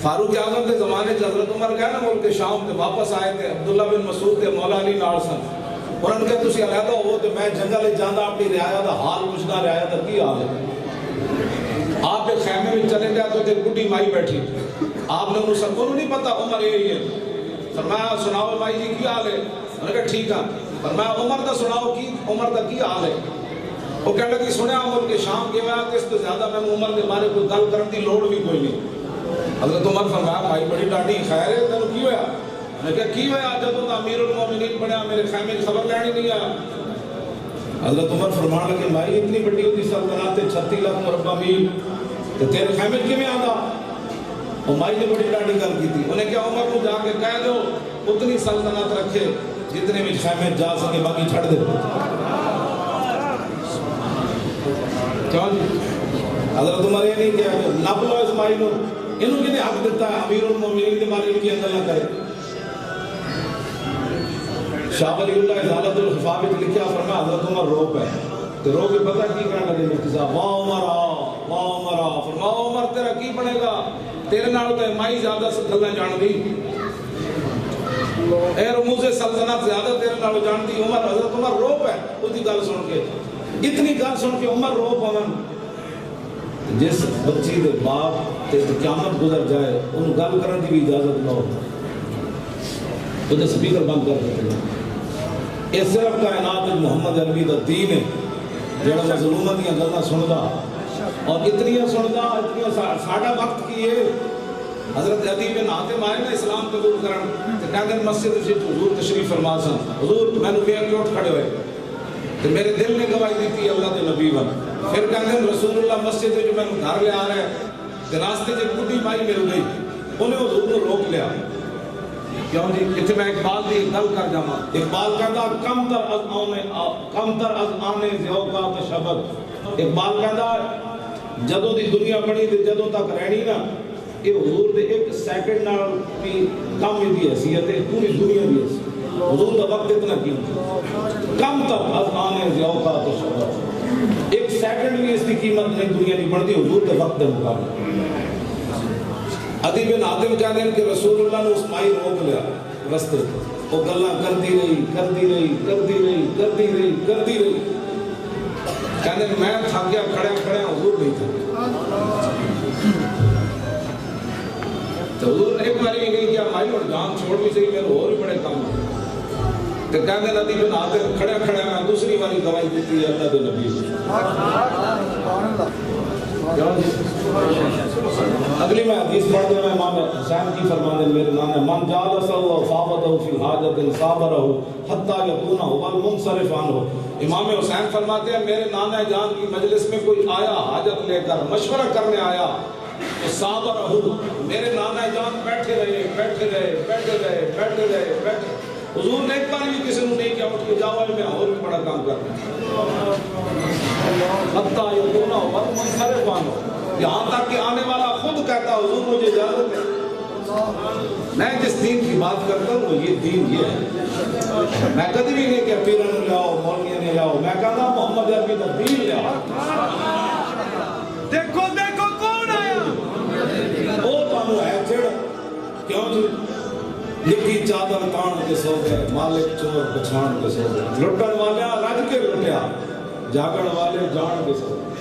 فاروق اعظم کے زمانے سے حضرت عمر گئے نا ملک شام سے واپس آئے تھے، عبداللہ بن مسعود تھے، مولا علی نال سن، انہوں نے کہا تسی علیحدہ ہو تو میں جنگل جانا اپنی رعایا دا حال پوچھنا، رعایا دا کی حال ہے؟ آپ ایک خیمے میں چلے گئے تو ایک بڈھی مائی بیٹھی، آپ نے انہوں سب کو نہیں پتا عمر یہ ہے، فرمایا سناؤ مائی جی کی حال ہے؟ انہوں نے کہا ٹھیک ہے، فرمایا عمر دا سناؤ کی عمر دا کی حال ہے؟ وہ کہنے لگی سنیا عمر کے شام کے وقت اس تو زیادہ میں عمر کے بارے کوئی گل کرن دی لوڑ بھی کوئی نہیں۔ حضرت عمر فرمایا بھائی بڑی ڈاڈی خیر ہے تینوں کی ہویا؟ میں کہا کی ہویا جدوں دا امیر المومنین بنیا میرے خیمے کی خبر لینی نہیں آیا۔ حضرت عمر فرمان لگے بھائی اتنی بڑی ہوتی سلطنت 36 لاکھ مربع میل تو تیرے خیمے کی میں آتا؟ اور مائی نے بڑی ڈاڈی گل کی تھی، انہیں کہا عمر کو جا کے کہہ دو اتنی سلطنت رکھے جتنے بھی خیمے جا سکے باقی چھڑ دے۔ کیوں جی؟ حضرت عمر یہ نہیں کہا کہ نب لو اسماعیل انہوں کی نے حق دیتا ہے امیر المومنین کے بارے ان کی اندر نہ کرے۔ شاہ ولی اللہ ازالت الخفا میں لکھا فرمایا حضرت عمر رو پہ تو رو کے پتہ کی کہنے لگے مفتی صاحب واہ عمر واہ عمر، فرمایا عمر تیرا کی بنے گا؟ تیرے نال تو مائی زیادہ گلاں جان دی، اے رموز سلطنت زیادہ تیرے نال جان دی۔ عمر حضرت عمر رو پہ اس کی گل سن کے، اتنی گل سن کے عمر رو پون۔ جس بچی دے باپ تے قیامت گزر جائے انہوں گل کرن دی بھی اجازت نہ ہو، وہ سپیکر بند کر دیتے ہیں۔ یہ صرف کائنات محمد عربی دا دین ہے جڑا مظلومہ دیاں گلاں سندا اور اتنیاں سندا، اتنیاں ساڈا وقت کی ہے۔ حضرت عدی بن حاتم آئے نا اسلام قبول کرن تے کہندے مسجد وچ حضور تشریف فرما سن، حضور مینوں ویکھ کے اٹھ کھڑے ہوئے تے میرے دل نے گواہی دیتی اللہ دے نبی ون۔ پھر کہندے رسول اللہ مسجد جو میں گھر لے آ رہا ہے تے راستے چ بڈھی مائی مل گئی، انہیں حضور کو روک لیا۔ کیوں جی؟ اتنے میں اقبال دی گل کر جاواں، اقبال کہندا کم تر از آنے ذوقا تشبد، اقبال کہندا جدوں دی دنیا بنی تے جدوں تک رہنی نا یہ حضور دے ایک سیکنڈ نال بھی کم دی حیثیت ہے پوری دنیا دی حیثیت۔ حضور دا وقت اتنا قیمتی، کم تر از آنے ذوقا تشبد، ایک سیکنڈ بھی اس کی قیمت نہیں دنیا نہیں بڑھتی حضور دے وقت دے مقابلے۔ عدی بن حاتم کہتے ہیں کہ رسول اللہ نے اس مائی روک لیا رستے، وہ گلاں کرتی رہی کرتی رہی کرتی رہی کرتی رہی کرتی رہی، کہتے ہیں میں تھک گیا کھڑے کھڑے حضور نہیں تھا۔ تو حضور نے ایک باری یہ نہیں کیا مائی اور جان چھوڑ بھی صحیح میرے اور بھی بڑے کام ہیں، تو کہتے ہیں عدی بن حاتم کھڑے کھڑے میں دوسری باری گواہی دیتی ہے اللہ دے نبی۔ اگلی میں حدیث پڑھ دیں، میں امام حسین کی فرمانے میرے نام ہے من جالس اللہ فاوتہ فی حاجت صابرہ حتی یکونہ والمنصرف عنہ۔ امام حسین فرماتے ہیں میرے نانا جان کی مجلس میں کوئی آیا حاجت لے کر مشورہ کرنے آیا تو صابرہ، میرے نانا جان بیٹھے رہے بیٹھے رہے بیٹھے رہے بیٹھے رہے بیٹھے۔ حضور نے ایک بار بھی کسی نے نہیں کیا اٹھ کے جاؤ میں اور بھی بڑا کام کرنا حتی یکونہ والمنصرف عنہ، یہاں تک کہ آنے والا خود کہتا حضور مجھے اجازت ہے۔ میں جس دین کی بات کرتا ہوں وہ یہ دین یہ ہے، میں کبھی بھی نہیں کہ پیروں نے لاؤ مولویوں نے لاؤ، میں کہتا محمد عربی کا دین لاؤ۔ دیکھو دیکھو کون آیا، وہ تانوں ہے جڑ کیوں جی لکھی چادر تان کے سو گئے مالک چور پچھان کے سو گئے، لٹن والے رج کے لٹیا جاگن والے جان کے سو گئے۔